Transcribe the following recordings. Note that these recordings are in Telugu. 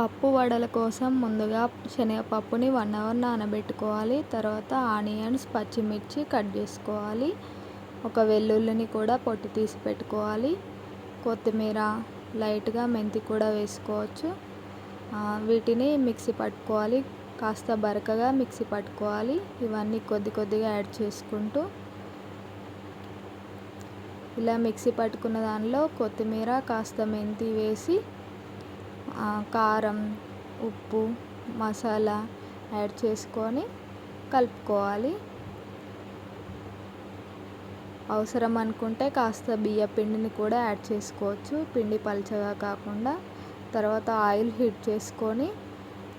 పప్పు వడల కోసం ముందుగా శనగపప్పుని 1 అవర్ నానబెట్టుకోవాలి. తర్వాత ఆనియన్స్, పచ్చిమిర్చి కట్ చేసుకోవాలి. ఒక వెల్లుల్లిని కూడా పొట్టు తీసి పెట్టుకోవాలి. కొత్తిమీర, లైట్‌గా మెంతి కూడా వేసుకోవచ్చు. వీటిని మిక్సీ పట్టుకోవాలి. కాస్త బరకగా మిక్సీ పట్టుకోవాలి. ఇవన్నీ కొద్ది కొద్దిగా యాడ్ చేసుకుంటూ ఇలా మిక్సీ పట్టుకున్న దానిలో కొత్తిమీర, కాస్త మెంతి వేసి కారం, ఉప్పు, మసాలా యాడ్ చేసుకొని కలుపుకోవాలి. అవసరం అనుకుంటే కాస్త బియ్యం పిండిని కూడా యాడ్ చేసుకోవచ్చు, పిండి పల్చగా కాకుండా. తర్వాత ఆయిల్ హీట్ చేసుకొని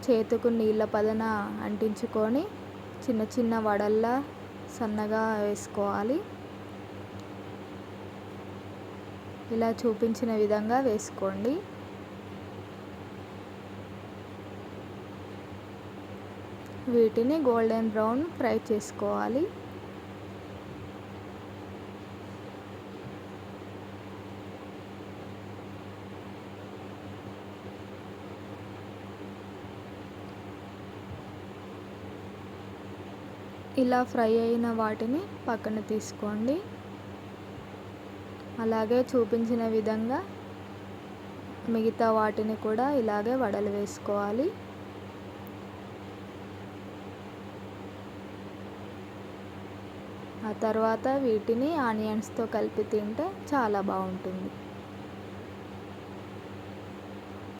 చేతికి నీళ్ళ పదన అంటించుకొని చిన్న చిన్న వడల్లా సన్నగా వేసుకోవాలి. ఇలా చూపించిన విధంగా వేసుకోండి. వీటిని గోల్డెన్ బ్రౌన్ ఫ్రై చేసుకోవాలి. ఇలా ఫ్రై అయిన వాటిని పక్కన తీసుకోండి. అలాగే చూపించిన విధంగా మిగతా వాటిని కూడా ఇలాగే వడలు వేసుకోవాలి. ఆ తర్వాత వీటిని ఆనియన్స్తో కలిపి తింటే చాలా బాగుంటుంది.